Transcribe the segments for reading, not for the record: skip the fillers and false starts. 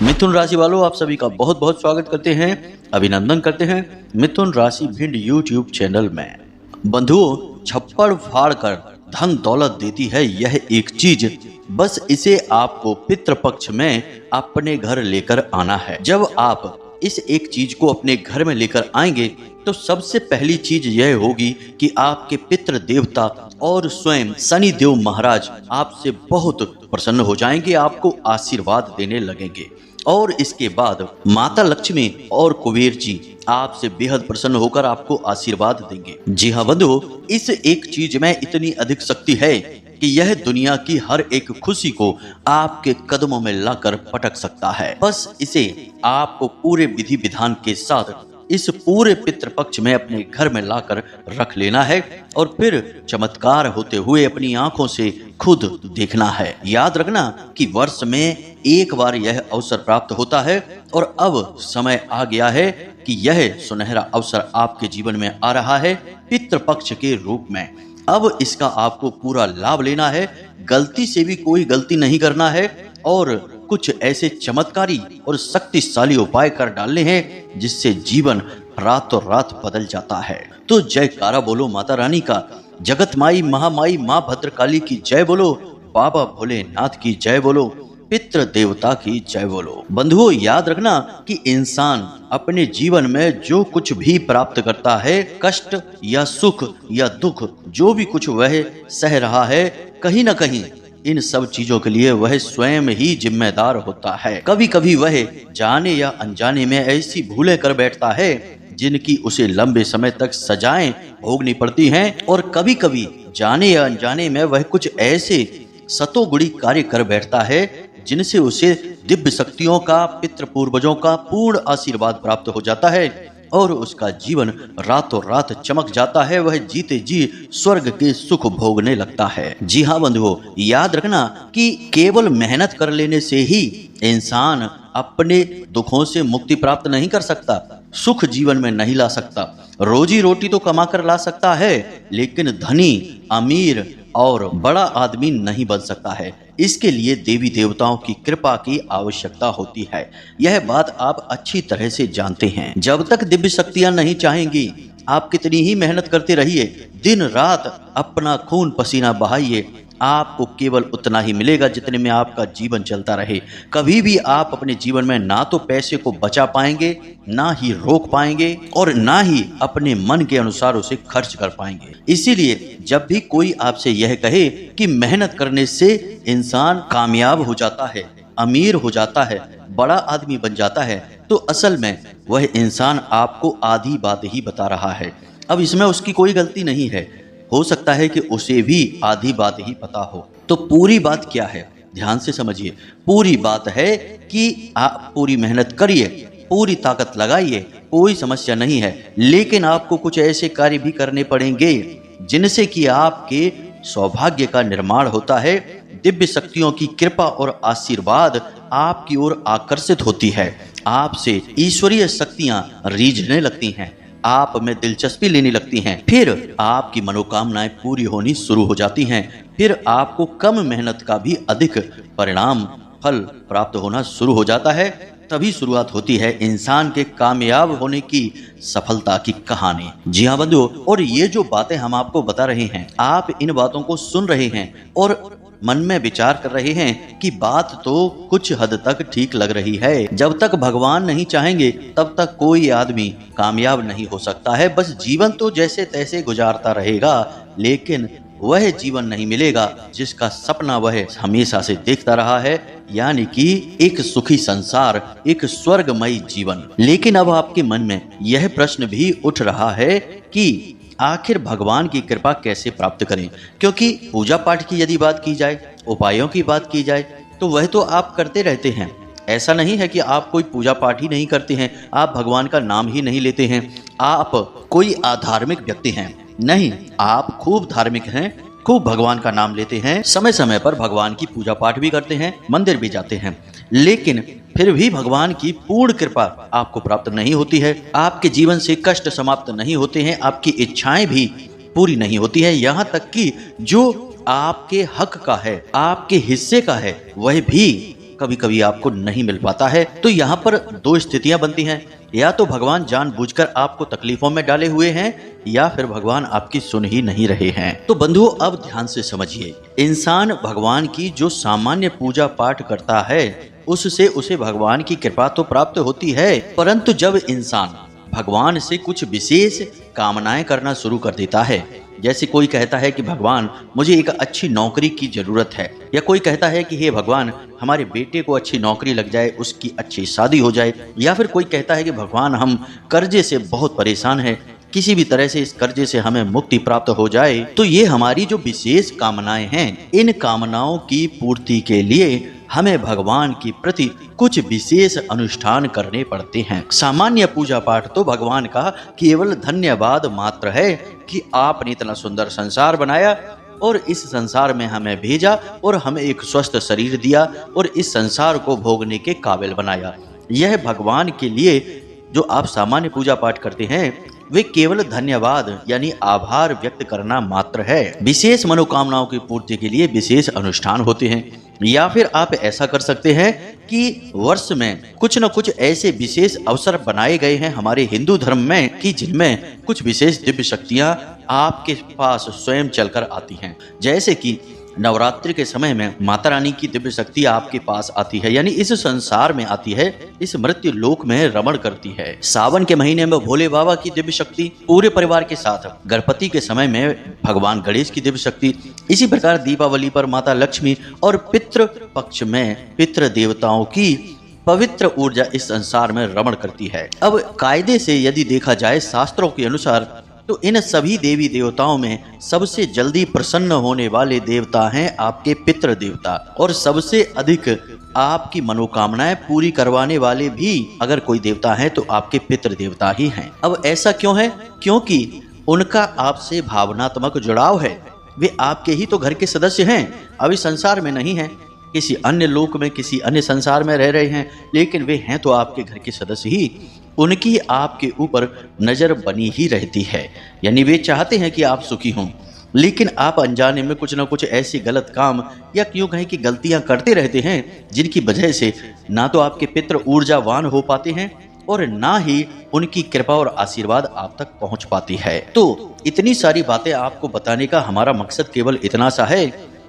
मिथुन राशि वालों, आप सभी का बहुत बहुत स्वागत करते हैं, अभिनंदन करते हैं मिथुन राशि भिंड यूट्यूब चैनल में। बंधुओं, छप्पड़ फाड़ कर धन दौलत देती है यह एक चीज, बस इसे आपको पितृपक्ष में अपने घर लेकर आना है। जब आप इस एक चीज को अपने घर में लेकर आएंगे तो सबसे पहली चीज यह होगी कि आपके पितृ देवता और स्वयं शनि देव महाराज आपसे बहुत प्रसन्न हो जाएंगे, आपको आशीर्वाद देने लगेंगे। और इसके बाद माता लक्ष्मी और कुबेर जी आपसे बेहद प्रसन्न होकर आपको आशीर्वाद देंगे। जी हाँ बंधुओं, इस एक चीज में इतनी अधिक शक्ति है कि यह दुनिया की हर एक खुशी को आपके कदमों में लाकर पटक सकता है। बस इसे आपको पूरे विधि विधान के साथ इस पूरे पितृपक्ष में अपने घर में लाकर रख लेना है और फिर चमत्कार होते हुए अपनी आंखों से खुद देखना है। याद रखना कि वर्ष में एक बार यह अवसर प्राप्त होता है और अब समय आ गया है कि यह सुनहरा अवसर आपके जीवन में आ रहा है पितृपक्ष के रूप में। अब इसका आपको पूरा लाभ लेना है, गलती से भी कोई गलती नहीं करना है और कुछ ऐसे चमत्कारी और शक्तिशाली उपाय कर डालने हैं जिससे जीवन रातों रात बदल जाता है। तो जयकारा बोलो माता रानी का, जगत माई महामाई माँ भद्रकाली की जय बोलो, बाबा भोलेनाथ की जय बोलो, पितृ देवता की जय बोलो। बंधुओं, याद रखना कि इंसान अपने जीवन में जो कुछ भी प्राप्त करता है, कष्ट या सुख या दुख, जो भी कुछ वह सह रहा है, कहीं ना कहीं इन सब चीजों के लिए वह स्वयं ही जिम्मेदार होता है। कभी कभी वह जाने या अनजाने में ऐसी भूलें कर बैठता है जिनकी उसे लंबे समय तक सजाएं भोगनी पड़ती हैं, और कभी कभी जाने या अनजाने में वह कुछ ऐसे सतोगुणी कार्य कर बैठता है जिनसे उसे दिव्य शक्तियों का, पितृ पूर्वजों का पूर्ण आशीर्वाद प्राप्त हो जाता है और उसका जीवन रातों रात चमक जाता है। वह जीते जी स्वर्ग के सुख भोगने लगता है। जी हाँ बंधुओं, याद रखना कि केवल मेहनत कर लेने से ही इंसान अपने दुखों से मुक्ति प्राप्त नहीं कर सकता, सुख जीवन में नहीं ला सकता। रोजी रोटी तो कमा कर ला सकता है, लेकिन धनी, अमीर और बड़ा आदमी नहीं बन सकता है। इसके लिए देवी देवताओं की कृपा की आवश्यकता होती है। यह बात आप अच्छी तरह से जानते हैं। जब तक दिव्य शक्तियां नहीं चाहेंगी, आप कितनी ही मेहनत करते रहिए, दिन रात अपना खून पसीना बहाइए, आपको केवल उतना ही मिलेगा जितने में आपका जीवन चलता रहे। कभी भी आप अपने जीवन में ना तो पैसे को बचा पाएंगे, ना ही रोक पाएंगे और ना ही अपने मन के अनुसार उसे खर्च कर पाएंगे। इसीलिए जब भी कोई आपसे यह कहे कि मेहनत करने से इंसान कामयाब हो जाता है, अमीर हो जाता है, बड़ा आदमी बन जाता है, तो असल में वह इंसान आपको आधी बात ही बता रहा है। अब इसमें उसकी कोई गलती नहीं है, हो सकता है कि उसे भी आधी बात ही पता हो। तो पूरी बात क्या है, ध्यान से समझिए। पूरी बात है कि आप पूरी मेहनत करिए, पूरी ताकत लगाइए, कोई समस्या नहीं है, लेकिन आपको कुछ ऐसे कार्य भी करने पड़ेंगे जिनसे कि आपके सौभाग्य का निर्माण होता है, दिव्य शक्तियों की कृपा और आशीर्वाद आपकी ओर आकर्षित होती है, आपसे ईश्वरीय शक्तियां रीझने लगती हैं, आप में दिलचस्पी लेने लगती हैं, फिर आपकी मनोकामनाएं पूरी होनी शुरू हो जाती हैं, फिर आपको कम मेहनत का भी अधिक परिणाम फल प्राप्त होना शुरू हो जाता है। तभी शुरुआत होती है इंसान के कामयाब होने की सफलता की कहानी। जी हाँ बंधुओं, और ये जो बातें हम आपको बता रहे हैं, आप इन बातों को सुन रहे हैं और मन में विचार कर रहे हैं कि बात तो कुछ हद तक ठीक लग रही है। जब तक भगवान नहीं चाहेंगे तब तक कोई आदमी कामयाब नहीं हो सकता है। बस जीवन तो जैसे तैसे गुजारता रहेगा, लेकिन वह जीवन नहीं मिलेगा जिसका सपना वह हमेशा से देखता रहा है, यानी कि एक सुखी संसार, एक स्वर्गमयी जीवन। लेकिन अब आपके मन में यह प्रश्न भी उठ रहा है कि आखिर भगवान की कृपा कैसे प्राप्त करें, क्योंकि पूजा पाठ की यदि बात की जाए, उपायों की बात की जाए, तो वह तो आप करते रहते हैं। ऐसा नहीं है कि आप कोई पूजा पाठ ही नहीं करते हैं, आप भगवान का नाम ही नहीं लेते हैं, आप कोई अधार्मिक व्यक्ति हैं, नहीं, आप खूब धार्मिक हैं, खूब भगवान का नाम लेते हैं, समय समय पर भगवान की पूजा पाठ भी करते हैं, मंदिर भी जाते हैं, लेकिन फिर भी भगवान की पूर्ण कृपा आपको प्राप्त नहीं होती है। आपके जीवन से कष्ट समाप्त नहीं होते हैं, आपकी इच्छाएं भी पूरी नहीं होती है, यहाँ तक कि जो आपके हक का है, आपके हिस्से का है, वह भी कभी कभी आपको नहीं मिल पाता है। तो यहाँ पर दो स्थितियां बनती हैं, या तो भगवान जानबूझकर आपको तकलीफों में डाले हुए हैं या फिर भगवान आपकी सुन ही नहीं रहे हैं। तो बंधुओं अब ध्यान से समझिए, इंसान भगवान की जो सामान्य पूजा पाठ करता है उससे उसे भगवान की कृपा तो प्राप्त होती है, परंतु जब इंसान भगवान से कुछ विशेष कामनाएं करना शुरू कर देता है, जैसे कोई कहता है कि भगवान मुझे एक अच्छी नौकरी की जरूरत है, या कोई कहता है कि हे भगवान हमारे बेटे को अच्छी नौकरी लग जाए, उसकी अच्छी शादी हो जाए, या फिर कोई कहता है कि भगवान हम कर्जे से बहुत परेशान हैं, किसी भी तरह से इस कर्जे से हमें मुक्ति प्राप्त हो जाए। तो ये हमारी जो विशेष कामनाएं हैं, इन कामनाओं की पूर्ति के लिए हमें भगवान के प्रति कुछ विशेष अनुष्ठान करने पड़ते हैं। सामान्य पूजा पाठ तो भगवान का केवल धन्यवाद मात्र है कि आपने इतना सुंदर संसार बनाया और इस संसार में हमें भेजा और हमें एक स्वस्थ शरीर दिया और इस संसार को भोगने के काबिल बनाया। यह भगवान के लिए जो आप सामान्य पूजा पाठ करते हैं वे केवल धन्यवाद यानी आभार व्यक्त करना मात्र है। विशेष मनोकामनाओं की पूर्ति के लिए विशेष अनुष्ठान होते हैं, या फिर आप ऐसा कर सकते हैं कि वर्ष में कुछ न कुछ ऐसे विशेष अवसर बनाए गए हैं हमारे हिंदू धर्म में कि जिनमें कुछ विशेष दिव्य शक्तियां आपके पास स्वयं चलकर आती हैं। जैसे कि नवरात्रि के समय में माता रानी की दिव्य शक्ति आपके पास आती है, यानी इस संसार में आती है, इस मृत्यु लोक में रमण करती है। सावन के महीने में भोले बाबा की दिव्य शक्ति पूरे परिवार के साथ, गणपति के समय में भगवान गणेश की दिव्य शक्ति, इसी प्रकार दीपावली पर माता लक्ष्मी और पितृ पक्ष में पितृ देवताओं की पवित्र ऊर्जा इस संसार में रमण करती है। अब कायदे से यदि देखा जाए शास्त्रों के अनुसार तो इन सभी देवी देवताओं में सबसे जल्दी प्रसन्न होने वाले देवता हैं आपके पितृ देवता, और सबसे अधिक आपकी मनोकामनाएं पूरी करवाने वाले भी अगर कोई देवता है तो आपके पितृ देवता ही हैं। अब ऐसा क्यों है? क्योंकि उनका आपसे भावनात्मक जुड़ाव है। वे आपके ही तो घर के सदस्य हैं, अभी संसार में नहीं है, किसी अन्य लोक में किसी अन्य संसार में रह रहे हैं, लेकिन वे हैं तो आपके घर के सदस्य ही। उनकी आपके ऊपर नजर बनी ही रहती है, यानी वे चाहते हैं कि आप सुखी हों, लेकिन आप अनजाने में कुछ न कुछ ऐसी गलत काम या क्यों कहें कि गलतियां करते रहते हैं जिनकी वजह से ना तो आपके पितृ ऊर्जावान हो पाते हैं और ना ही उनकी कृपा और आशीर्वाद आप तक पहुंच पाती है। तो इतनी सारी बातें आपको बताने का हमारा मकसद केवल इतना सा है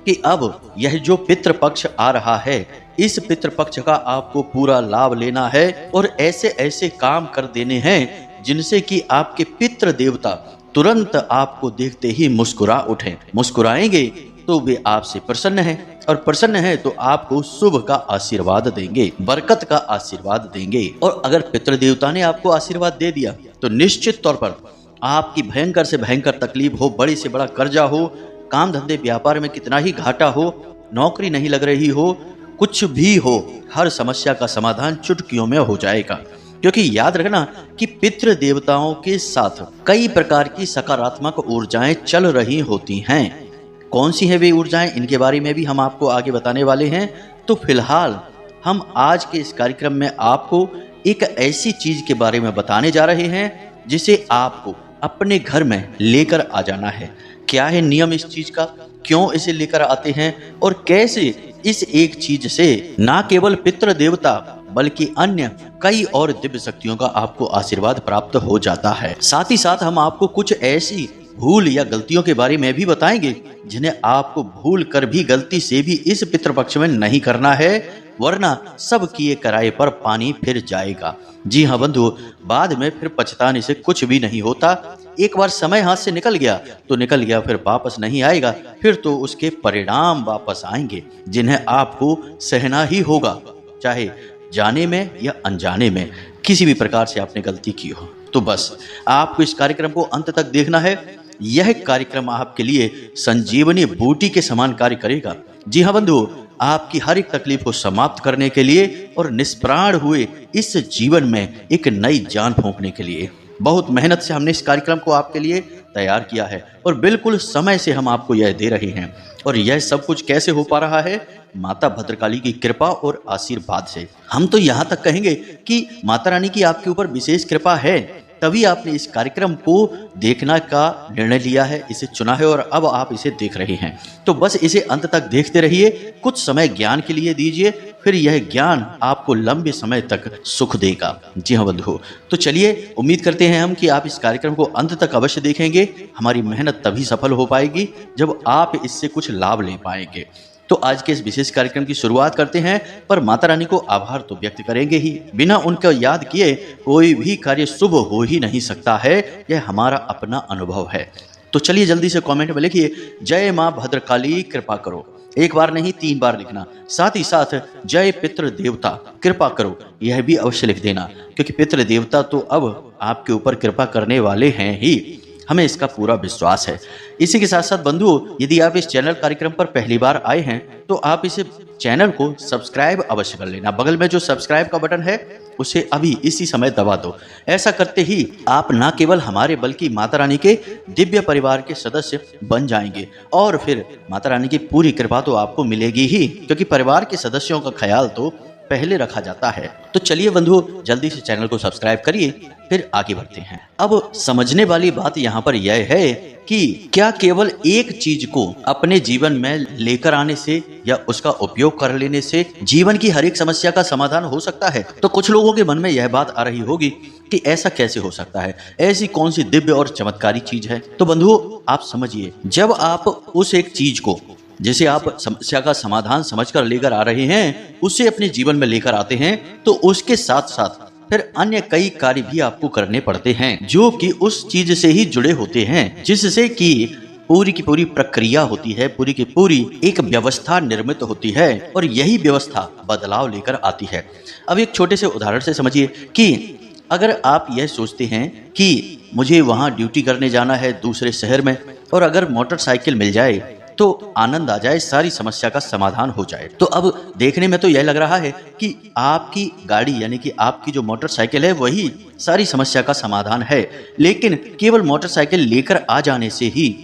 कि अब यह जो पितृपक्ष आ रहा है, इस पितृपक्ष का आपको पूरा लाभ लेना है और ऐसे ऐसे काम कर देने हैं जिनसे कि आपके पितृ देवता तुरंत आपको देखते ही मुस्कुरा उठें। मुस्कुराएंगे तो वे आपसे प्रसन्न हैं, और प्रसन्न है तो आपको शुभ का आशीर्वाद देंगे, बरकत का आशीर्वाद देंगे। और अगर पितृ देवता ने आपको आशीर्वाद दे दिया तो निश्चित तौर पर आपकी भयंकर से भयंकर तकलीफ हो, बड़ी से बड़ा कर्जा हो, काम धंधे व्यापार में कितना ही घाटा हो, नौकरी नहीं लग रही हो, कुछ भी हो, हर समस्या का समाधान चुटकियों में हो जाएगा। क्योंकि याद रखना कि पितृ देवताओं के साथ कई प्रकार की सकारात्मक ऊर्जाएं चल रही होती हैं। कौन सी है वे ऊर्जाएं, इनके बारे में भी हम आपको आगे बताने वाले हैं। तो फिलहाल हम आज के इस कार्यक्रम में आपको एक ऐसी चीज के बारे में बताने जा रहे हैं जिसे आपको अपने घर में लेकर आ जाना है। क्या है नियम इस चीज का, क्यों इसे लेकर आते हैं और कैसे इस एक चीज से ना केवल पितृ देवता बल्कि अन्य कई और दिव्य शक्तियों का आपको आशीर्वाद प्राप्त हो जाता है। साथ ही साथ हम आपको कुछ ऐसी भूल या गलतियों के बारे में भी बताएंगे जिन्हें आपको भूल कर भी गलती से भी इस पितृपक्ष में नहीं करना है, वरना सब किए कराए पर पानी फिर जाएगा। जी हाँ बंधु, बाद में फिर पछताने से कुछ भी नहीं होता। एक बार समय हाथ से निकल गया तो निकल गया, फिर वापस नहीं आएगा। फिर तो उसके परिणाम वापस आएंगे जिन्हें आपको सहना ही होगा, चाहे जाने में या अनजाने में किसी भी प्रकार से आपने गलती की हो। तो बस आपको इस कार्यक्रम को अंत तक देखना है। यह कार्यक्रम आपके लिए संजीवनी बूटी के समान कार्य करेगा। जी हाँ बंधु, आपकी हर एक तकलीफ को समाप्त करने के लिए और निष्प्राण हुए इस जीवन में एक नई जान फूंकने के लिए बहुत मेहनत से हमने इस कार्यक्रम को आपके लिए तैयार किया है और बिल्कुल समय से हम आपको यह दे रहे हैं। और यह सब कुछ कैसे हो पा रहा है? माता भद्रकाली की कृपा और आशीर्वाद से। हम तो यहाँ तक कहेंगे कि माता रानी की आपके ऊपर विशेष कृपा है, तभी आपने इस कार्यक्रम को देखना का निर्णय लिया है, इसे चुना है और अब आप इसे देख रहे हैं। तो बस इसे अंत तक देखते रहिए, कुछ समय ज्ञान के लिए दीजिए, फिर यह ज्ञान आपको लंबे समय तक सुख देगा। जी हाँ बंधु, तो चलिए उम्मीद करते हैं हम कि आप इस कार्यक्रम को अंत तक अवश्य देखेंगे। हमारी मेहनत तभी सफल हो पाएगी जब आप इससे कुछ लाभ ले पाएंगे। तो आज के इस विशेष कार्यक्रम की शुरुआत करते हैं, पर माता रानी को आभार तो व्यक्त करेंगे ही। बिना उनका याद किए कोई भी कार्य शुभ हो ही नहीं सकता है, यह हमारा अपना अनुभव है। तो चलिए जल्दी से कमेंट में लिखिए, जय माँ भद्रकाली कृपा करो। एक बार नहीं 3 बार लिखना। साथ ही साथ जय पितृ देवता कृपा करो, यह भी अवश्य लिख देना, क्योंकि पितृ देवता तो अब आपके ऊपर कृपा करने वाले हैं ही, हमें इसका पूरा विश्वास है। इसी के साथ साथ बंधुओं, यदि आप इस चैनल कार्यक्रम पर पहली बार आए हैं तो आप इस चैनल को सब्सक्राइब अवश्य कर लेना। बगल में जो सब्सक्राइब का बटन है उसे अभी इसी समय दबा दो। ऐसा करते ही आप न केवल हमारे बल्कि माता रानी के दिव्य परिवार के सदस्य बन जाएंगे और फिर माता रानी की पूरी कृपा तो आपको मिलेगी ही, क्योंकि परिवार के सदस्यों का ख्याल तो पहले रखा जाता है। तो चलिए बंधुओं, जल्दी से चैनल को सब्सक्राइब करिए, फिर आगे बढ़ते हैं। अब समझने वाली बात यहाँ पर यह है कि क्या केवल एक चीज को अपने जीवन में लेकर आने से या उसका उपयोग कर लेने से जीवन की हर एक समस्या का समाधान हो सकता है? तो कुछ लोगों के मन में यह बात आ रही होगी कि ऐसा कैसे हो सकता है, ऐसी कौन सी दिव्य और चमत्कारी चीज है? तो बंधुओं आप समझिए, जब आप उस एक चीज को जिसे आप समस्या का समाधान समझकर लेकर आ रहे हैं उसे अपने जीवन में लेकर आते हैं, तो उसके साथ साथ फिर अन्य कई कार्य भी आपको करने पड़ते हैं जो कि उस चीज से ही जुड़े होते हैं, जिससे कि पूरी की पूरी प्रक्रिया होती है, पूरी की पूरी एक व्यवस्था निर्मित होती है और यही व्यवस्था बदलाव लेकर आती है। अब एक छोटे से उदाहरण से समझिए कि अगर आप यह सोचते हैं कि मुझे वहां ड्यूटी करने जाना है दूसरे शहर में, और अगर मोटरसाइकिल मिल जाए तो आनंद आ जाए, सारी समस्या का समाधान हो जाए। तो अब देखने में तो यह लग रहा है कि आपकी गाड़ी यानी कि आपकी जो मोटरसाइकिल है वही सारी समस्या का समाधान है, लेकिन केवल मोटरसाइकिल लेकर आ जाने से ही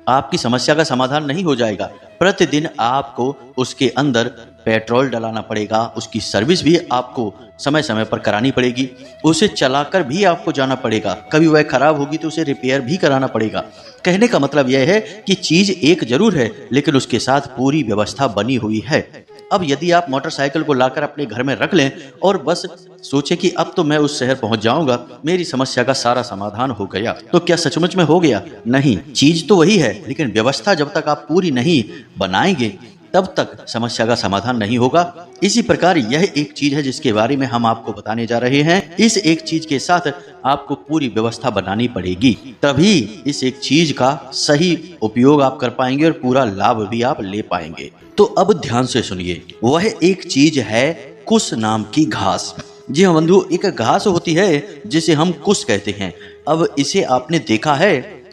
आपकी समस्या का समाधान नहीं हो जाएगा। प्रतिदिन आपको उसके अंदर पेट्रोल डलाना पड़ेगा, उसकी सर्विस भी आपको समय समय पर करानी पड़ेगी, उसे चलाकर भी आपको जाना पड़ेगा, कभी वह खराब होगी तो उसे रिपेयर भी कराना पड़ेगा। कहने का मतलब यह है कि चीज एक जरूर है लेकिन उसके साथ पूरी व्यवस्था बनी हुई है। अब यदि आप मोटरसाइकिल को लाकर अपने घर में रख लें और बस सोचे कि अब तो मैं उस शहर पहुंच जाऊंगा, मेरी समस्या का सारा समाधान हो गया, तो क्या सचमुच में हो गया? नहीं, चीज तो वही है लेकिन व्यवस्था जब तक आप पूरी नहीं बनाएंगे तब तक समस्या का समाधान नहीं होगा। इसी प्रकार यह एक चीज है जिसके बारे में हम आपको बताने जा रहे हैं। इस एक चीज के साथ आपको पूरी व्यवस्था बनानी पड़ेगी, तभी इस एक चीज का सही उपयोग आप कर पाएंगे और पूरा लाभ भी आप ले पाएंगे। तो अब ध्यान से सुनिए, वह एक चीज है कुश नाम की घास। जी हाँ बंधु, एक घास होती है जिसे हम कुश कहते हैं। अब इसे आपने देखा है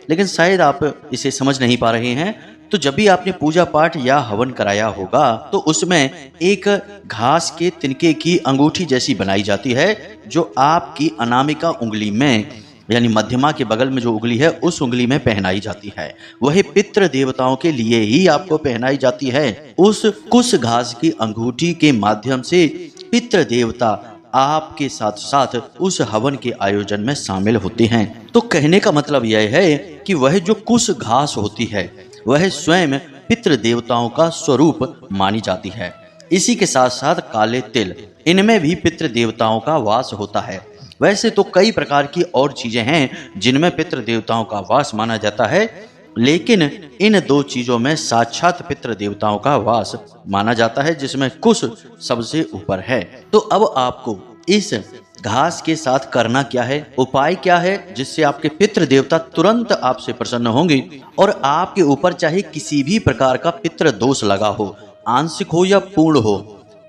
लेकिन शायद आप इसे समझ नहीं पा रहे हैं। तो जब भी आपने पूजा पाठ या हवन कराया होगा तो उसमें एक घास के तिनके की अंगूठी जैसी बनाई जाती है, जो आपकी अनामिका उंगली में यानी मध्यमा के बगल में जो उंगली है उस उंगली में पहनाई जाती है। वह पितृ देवताओं के लिए ही आपको पहनाई जाती है। उस कुश घास की अंगूठी के माध्यम से पितृ देवता आपके साथ साथ उस हवन के आयोजन में शामिल होते हैं। तो कहने का मतलब यह है कि वह जो कुश घास होती है वह स्वयं पितृ देवताओं का स्वरूप मानी जाती है। इसी के साथ साथ काले तिल, इनमें भी पितृ देवताओं का वास होता है। वैसे तो कई प्रकार की और चीजें हैं जिनमें पितृ देवताओं का वास माना जाता है, लेकिन इन 2 चीजों में साक्षात पितृ देवताओं का वास माना जाता है, जिसमें कुश सबसे ऊपर है। तो अब आपको इस घास के साथ करना क्या है, उपाय क्या है, जिससे आपके पितृ देवता तुरंत आपसे प्रसन्न होंगे और आपके ऊपर चाहे किसी भी प्रकार का पितृ दोष लगा हो, आंशिक हो या पूर्ण हो,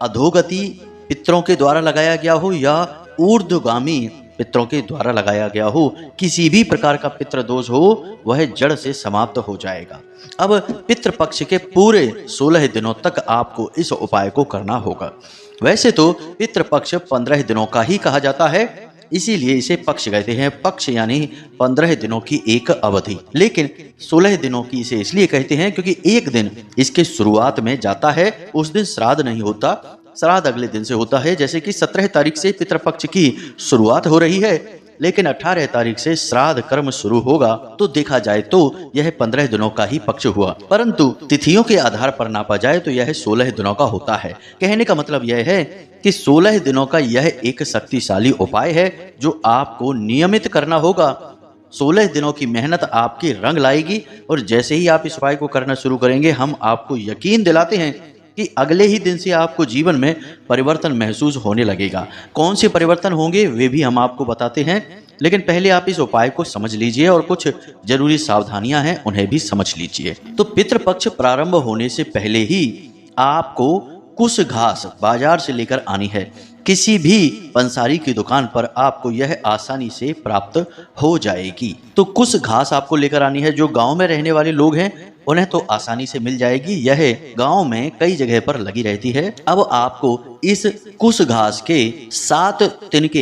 अधोगति पितरों के द्वारा लगाया गया हो या ऊर्ध्वगामी पितरों के द्वारा लगाया गया हो, किसी भी प्रकार का पितृ दोष हो वह जड़ से समाप्त हो जाएगा। अब पितृपक्ष के पूरे 16 दिनों तक आपको इस उपाय को करना होगा। वैसे तो पितृपक्ष 15 दिनों का ही कहा जाता है, इसीलिए इसे पक्ष कहते हैं। पक्ष यानी 15 दिनों की एक अवधि, लेकिन 16 दिनों की इसे इसलिए कहते हैं क्योंकि एक दिन इसके शुरुआत में जाता है, उस दिन श्राद्ध नहीं होता, श्राद्ध अगले दिन से होता है। जैसे कि 17 तारीख से पितृपक्ष की शुरुआत हो रही है, लेकिन 18 तारीख से श्राद्ध कर्म शुरू होगा। तो देखा जाए तो यह 15 दिनों का ही पक्ष हुआ, परंतु तिथियों के आधार पर नापा जाए तो यह 16 दिनों का होता है। कहने का मतलब यह है कि 16 दिनों का यह एक शक्तिशाली उपाय है जो आपको नियमित करना होगा। 16 दिनों की मेहनत आपकी रंग लाएगी और जैसे ही आप इस उपाय को करना शुरू करेंगे, हम आपको यकीन दिलाते हैं कि अगले ही दिन से आपको जीवन में परिवर्तन महसूस होने लगेगा। कौन से परिवर्तन होंगे वे भी हम आपको बताते हैं, लेकिन पहले आप इस उपाय को समझ लीजिए और कुछ जरूरी सावधानियां हैं उन्हें भी समझ लीजिए। तो पितृपक्ष प्रारंभ होने से पहले ही आपको कुश घास बाजार से लेकर आनी है। किसी भी पंसारी की दुकान पर आपको यह आसानी से प्राप्त हो जाएगी। तो कुश घास आपको लेकर आनी है। जो गांव में रहने वाले लोग हैं उन्हें तो आसानी से मिल जाएगी, यह गांव में कई जगह पर लगी रहती है। अब आपको इस कुश घास के 7 तिनके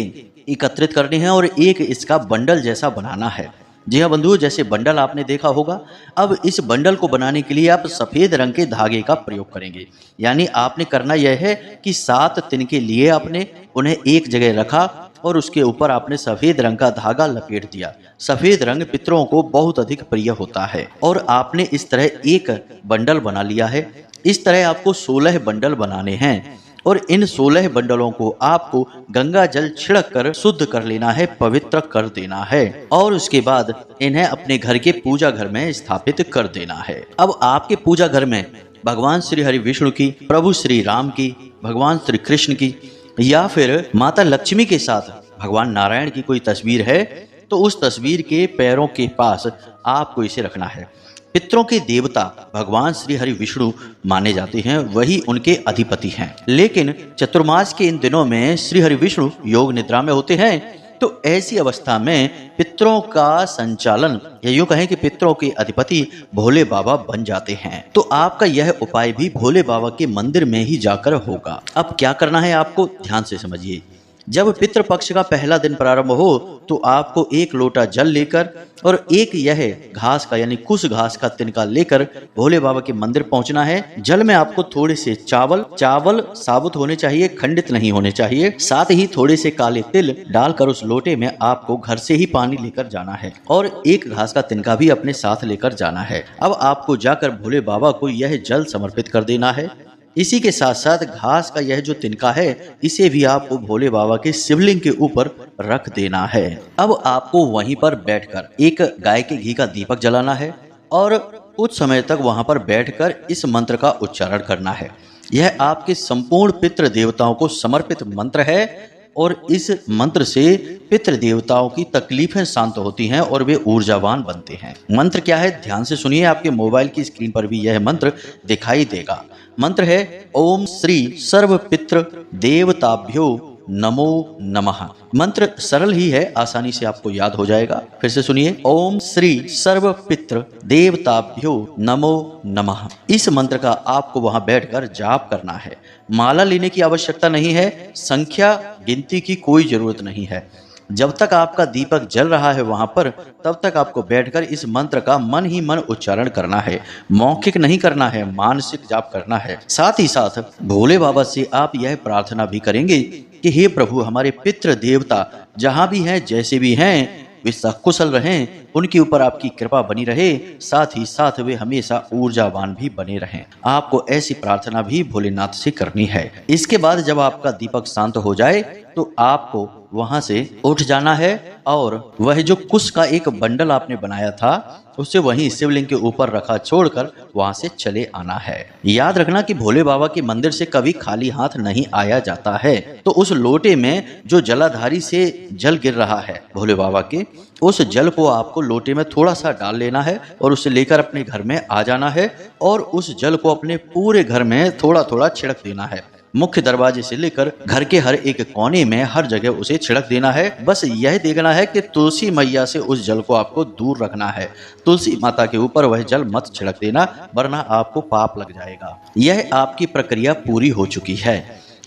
एकत्रित करने हैं और एक इसका बंडल जैसा बनाना है। जी हाँ बंधुओं, जैसे बंडल आपने देखा होगा। अब इस बंडल को बनाने के लिए आप सफेद रंग के धागे का प्रयोग करेंगे। यानी आपने करना यह है कि 7 तिनके लिए आपने उन्हें एक जगह रखा और उसके ऊपर आपने सफेद रंग का धागा लपेट दिया। सफेद रंग पितरों को बहुत अधिक प्रिय होता है और आपने इस तरह एक बंडल बना लिया है। इस तरह आपको 16 बंडल बनाने हैं और इन 16 बंडलों को आपको गंगा जल छिड़क कर शुद्ध कर लेना है, पवित्र कर देना है और उसके बाद इन्हें अपने घर के पूजा घर में स्थापित कर देना है। अब आपके पूजा घर में भगवान श्री हरि विष्णु की, प्रभु श्री राम की, भगवान श्री कृष्ण की या फिर माता लक्ष्मी के साथ भगवान नारायण की कोई तस्वीर है तो उस तस्वीर के पैरों के पास आपको इसे रखना है। पितरों के देवता भगवान श्री हरि विष्णु माने जाते हैं, वही उनके अधिपति हैं। लेकिन चतुर्मास के इन दिनों में श्री हरि विष्णु योग निद्रा में होते हैं। तो ऐसी अवस्था में पितरों का संचालन या यूं कहें कि पितरों के अधिपति भोले बाबा बन जाते हैं। तो आपका यह उपाय भी भोले बाबा के मंदिर में ही जाकर होगा। अब क्या करना है आपको ध्यान से समझिए। जब पितृपक्ष का पहला दिन प्रारंभ हो तो आपको 1 लोटा जल लेकर और एक यह घास का यानी कुश घास का तिनका लेकर भोले बाबा के मंदिर पहुंचना है। जल में आपको थोड़े से चावल साबुत होने चाहिए, खंडित नहीं होने चाहिए। साथ ही थोड़े से काले तिल डालकर उस लोटे में आपको घर से ही पानी लेकर जाना है और एक घास का तिनका भी अपने साथ लेकर जाना है। अब आपको जाकर भोले बाबा को यह जल समर्पित कर देना है। इसी के साथ साथ घास का यह जो तिनका है इसे भी आपको भोले बाबा के शिवलिंग के ऊपर रख देना है। अब आपको वहीं पर बैठकर एक गाय के घी का दीपक जलाना है और कुछ समय तक वहां पर बैठकर इस मंत्र का उच्चारण करना है। यह आपके संपूर्ण पितृ देवताओं को समर्पित मंत्र है और इस मंत्र से पितृ देवताओं की तकलीफें शांत होती हैं और वे ऊर्जावान बनते हैं। मंत्र क्या है ध्यान से सुनिए, आपके मोबाइल की स्क्रीन पर भी यह मंत्र दिखाई देगा। मंत्र है ओम श्री सर्व पितृ देवताभ्यो नमो नमः। मंत्र सरल ही है, आसानी से आपको याद हो जाएगा। फिर से सुनिए, ओम श्री सर्व पितृ देवताभ्यो नमो नमः। इस मंत्र का आपको वहां बैठकर जाप करना है। माला लेने की आवश्यकता नहीं है, संख्या गिनती की कोई जरूरत नहीं है। जब तक आपका दीपक जल रहा है वहां पर, तब तक आपको बैठकर इस मंत्र का मन ही मन उच्चारण करना है। मौखिक नहीं करना है, मानसिक जाप करना है। साथ ही साथ भोले बाबा से आप यह प्रार्थना भी करेंगे कि हे प्रभु, हमारे पितृ देवता जहां भी हैं, जैसे भी हैं, वे सकुशल रहें, उनके ऊपर आपकी कृपा बनी रहे, साथ ही साथ वे हमेशा ऊर्जावान भी बने रहें। आपको ऐसी प्रार्थना भी भोलेनाथ से करनी है। इसके बाद जब आपका दीपक शांत हो जाए तो आपको वहां से उठ जाना है और वह जो कुश का एक बंडल आपने बनाया था उसे वहीं शिवलिंग के ऊपर रखा छोड़कर वहां से चले आना है। याद रखना कि भोले बाबा के मंदिर से कभी खाली हाथ नहीं आया जाता है। तो उस लोटे में जो जलाधारी से जल गिर रहा है भोले बाबा के, उस जल को आपको लोटे में थोड़ा सा डाल लेना है और उसे लेकर अपने घर में आ जाना है और उस जल को अपने पूरे घर में थोड़ा थोड़ा छिड़क देना है। मुख्य दरवाजे से लेकर घर के हर एक कोने में हर जगह उसे छिड़क देना है। बस यह देखना है कि तुलसी मैया से उस जल को आपको दूर रखना है। तुलसी माता के ऊपर वह जल मत छिड़क देना, वरना आपको पाप लग जाएगा। यह आपकी प्रक्रिया पूरी हो चुकी है।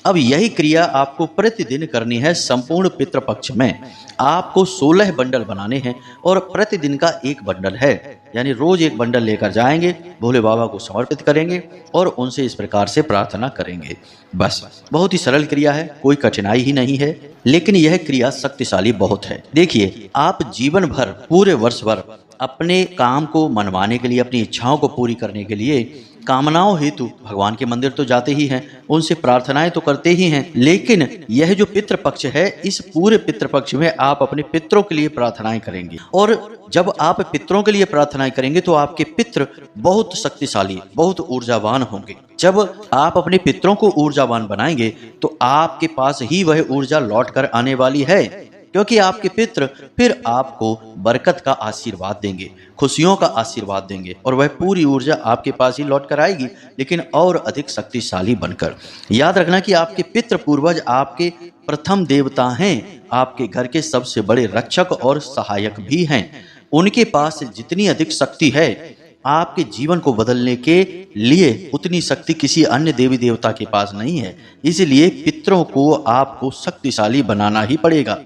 अब यही क्रिया आपको प्रतिदिन करनी है। संपूर्ण पितृपक्ष में आपको 16 बंडल बनाने हैं और प्रतिदिन का एक बंडल है, यानी रोज एक बंडल लेकर जाएंगे, भोले बाबा को समर्पित करेंगे और उनसे इस प्रकार से प्रार्थना करेंगे। बस बहुत ही सरल क्रिया है, कोई कठिनाई ही नहीं है। लेकिन यह क्रिया शक्तिशाली बहुत है। देखिए, आप जीवन भर, पूरे वर्ष भर अपने काम को मनवाने के लिए, अपनी इच्छाओं को पूरी करने के लिए कामनाओं हेतु भगवान के मंदिर तो जाते ही हैं, उनसे प्रार्थनाएं तो करते ही हैं, लेकिन यह जो पितृपक्ष है, इस पूरे पितृपक्ष में आप अपने पितरों के लिए प्रार्थनाएं करेंगे। और जब आप पितरों के लिए प्रार्थनाएं करेंगे तो आपके पितृ बहुत शक्तिशाली, बहुत ऊर्जावान होंगे। जब आप अपने पितरों को ऊर्जावान बनाएंगे तो आपके पास ही वह ऊर्जा लौट कर आने वाली है, क्योंकि आपके पितृ फिर आपको बरकत का आशीर्वाद देंगे, खुशियों का आशीर्वाद देंगे, और वह पूरी ऊर्जा आपके पास ही लौट कर आएगी, लेकिन और अधिक शक्तिशाली बनकर। याद रखना कि आपके पितृ पूर्वज आपके प्रथम देवता हैं, आपके घर के सबसे बड़े रक्षक और सहायक भी हैं। उनके पास जितनी अधिक शक्ति है आपके जीवन को बदलने के लिए, उतनी शक्ति किसी अन्य देवी देवता के पास नहीं है। इसलिए पितरों को आपको शक्तिशाली बनाना ही पड़ेगा।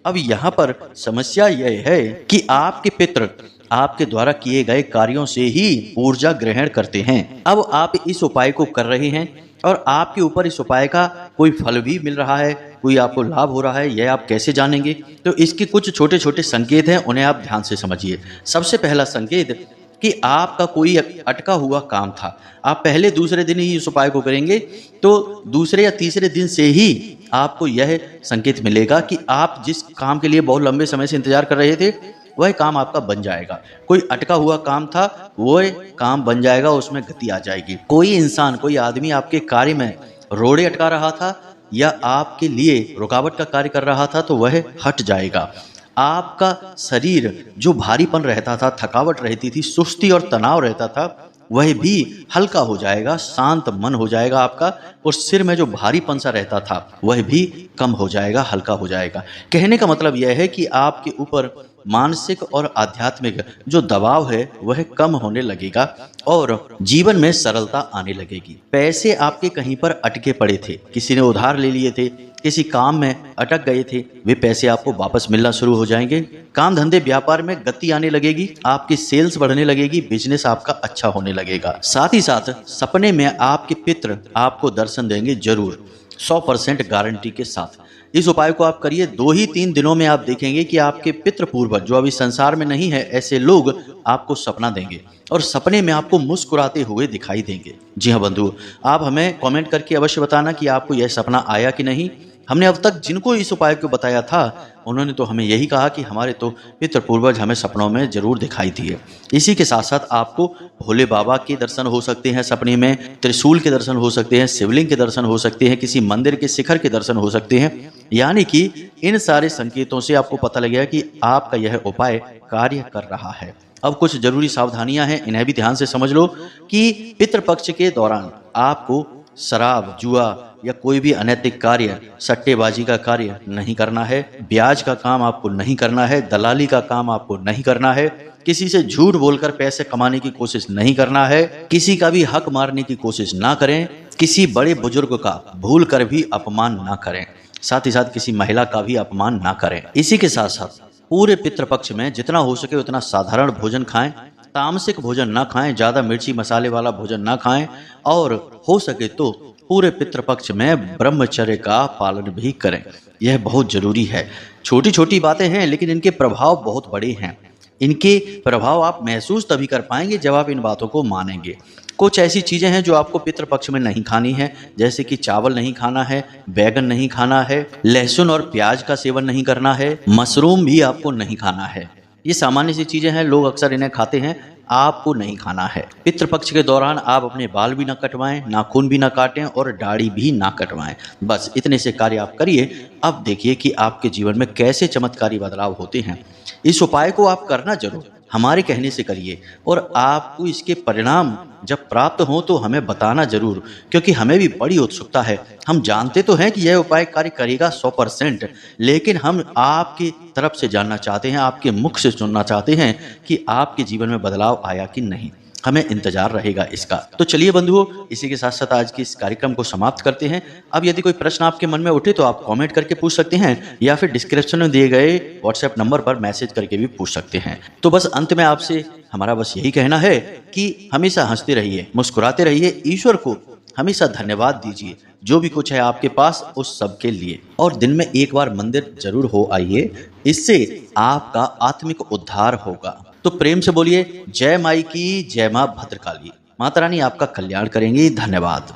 अब यहाँ पर समस्या यह है कि आपके पितृ आपके द्वारा किए गए कार्यों से ही ऊर्जा ग्रहण करते हैं। अब आप इस उपाय को कर रहे हैं और आपके ऊपर इस उपाय का कोई फल भी मिल रहा है, कोई आपको लाभ हो रहा है, यह आप कैसे जानेंगे? तो इसके कुछ छोटे छोटे संकेत हैं, उन्हें आप ध्यान से समझिए। सबसे पहला संकेत कि आपका कोई अटका हुआ काम था, आप पहले दूसरे दिन ही इस उपाय को करेंगे तो दूसरे या तीसरे दिन से ही आपको यह संकेत मिलेगा कि आप जिस काम के लिए बहुत लंबे समय से इंतजार कर रहे थे वह काम आपका बन जाएगा। कोई अटका हुआ काम था, वह काम बन जाएगा, उसमें गति आ जाएगी। कोई इंसान, कोई आदमी आपके कार्य में रोड़े अटका रहा था या आपके लिए रुकावट का कार्य कर रहा था तो वह हट जाएगा। आपका शरीर जो भारीपन रहता था, थकावट रहती थी, सुस्ती और तनाव रहता था, वह भी हल्का हो जाएगा, शांत मन हो जाएगा आपका, और सिर में जो भारीपन सा रहता था वह भी कम हो जाएगा, हल्का हो जाएगा। कहने का मतलब यह है कि आपके ऊपर मानसिक और आध्यात्मिक जो दबाव है वह कम होने लगेगा और जीवन में सरलता आने लगेगी। पैसे आपके कहीं पर अटके पड़े थे, किसी ने उधार ले लिए थे, किसी काम में अटक गए थे, वे पैसे आपको वापस मिलना शुरू हो जाएंगे। काम धंधे व्यापार में गति आने लगेगी, आपकी सेल्स बढ़ने लगेगी, बिजनेस आपका अच्छा होने लगेगा। साथ ही साथ सपने में आपके पितृ आपको दर्शन देंगे जरूर, 100% गारंटी के साथ। इस उपाय को आप करिए, 2 ही 3 दिनों में आप देखेंगे कि आपके पितृ पूर्वज जो अभी संसार में नहीं है, ऐसे लोग आपको सपना देंगे और सपने में आपको मुस्कुराते हुए दिखाई देंगे। जी हाँ बंधु, आप हमें कमेंट करके अवश्य बताना कि आपको यह सपना आया कि नहीं। हमने अब तक जिनको इस उपाय को बताया था उन्होंने तो हमें यही कहा कि हमारे तो पितृ पूर्वज हमें सपनों में जरूर दिखाई दिए। इसी के साथ साथ आपको भोले बाबा के दर्शन हो सकते हैं सपने में, त्रिशूल के दर्शन हो सकते हैं, शिवलिंग के दर्शन हो सकते हैं, किसी मंदिर के शिखर के दर्शन हो सकते हैं। यानी कि इन सारे संकेतों से आपको पता लगेगा कि आपका यह उपाय कार्य कर रहा है। अब कुछ जरूरी सावधानियां हैं, इन्हें भी ध्यान से समझ लो कि पितृपक्ष के दौरान आपको शराब, जुआ या कोई भी अनैतिक कार्य, सट्टेबाजी का कार्य नहीं करना है, ब्याज का काम आपको नहीं करना है, दलाली का काम आपको नहीं करना है, किसी से झूठ बोलकर पैसे कमाने की कोशिश नहीं करना है, किसी का भी हक मारने की कोशिश ना करें, किसी बड़े बुजुर्ग का भूल कर भी अपमान ना करें, साथ ही साथ किसी महिला का भी अपमान ना करें। इसी के साथ साथ पूरे पितृपक्ष में जितना हो सके उतना साधारण भोजन खाएं, तामसिक भोजन ना खाएं, ज्यादा मिर्ची मसाले वाला भोजन ना खाएं, और हो सके तो पूरे पितृपक्ष में ब्रह्मचर्य का पालन भी करें। यह बहुत जरूरी है। छोटी छोटी बातें हैं लेकिन इनके प्रभाव बहुत बड़े हैं। इनके प्रभाव आप महसूस तभी कर पाएंगे जब आप इन बातों को मानेंगे। कुछ ऐसी चीजें हैं जो आपको पितृपक्ष में नहीं खानी है, जैसे कि चावल नहीं खाना है, बैगन नहीं खाना है, लहसुन और प्याज का सेवन नहीं करना है, मशरूम भी आपको नहीं खाना है। ये सामान्य सी चीजें हैं, लोग अक्सर इन्हें खाते हैं, आपको नहीं खाना है। पितृपक्ष के दौरान आप अपने बाल भी ना कटवाएं, नाखून भी ना काटें और दाढ़ी भी ना कटवाएं। बस इतने से कार्य आप करिए। अब देखिए कि आपके जीवन में कैसे चमत्कारी बदलाव होते हैं। इस उपाय को आप करना जरूर, हमारे कहने से करिए, और आपको इसके परिणाम जब प्राप्त हो तो हमें बताना जरूर, क्योंकि हमें भी बड़ी उत्सुकता है। हम जानते तो हैं कि यह उपाय कार्य करेगा 100%, लेकिन हम आपकी तरफ से जानना चाहते हैं, आपके मुख से सुनना चाहते हैं कि आपके जीवन में बदलाव आया कि नहीं। हमें इंतजार रहेगा इसका। तो चलिए बंधुओं, इसी के साथ साथ आज की इस कार्यक्रम को समाप्त करते हैं। अब यदि कोई प्रश्न आपके मन में उठे तो आप कमेंट करके पूछ सकते हैं या फिर डिस्क्रिप्शन में दिए गए व्हाट्सएप नंबर पर मैसेज करके भी पूछ सकते हैं। तो बस अंत में आपसे हमारा बस यही कहना है कि हमेशा हंसते रहिए, मुस्कुराते रहिए, ईश्वर को हमेशा धन्यवाद दीजिए। जो भी कुछ है आपके पास उस सब के लिए, और दिन में एक बार मंदिर जरूर हो आइए, इससे आपका आत्मिक उद्धार होगा। तो प्रेम से बोलिए जय माई की, जय मां भद्रकाली। माता रानी आपका कल्याण करेंगी। धन्यवाद।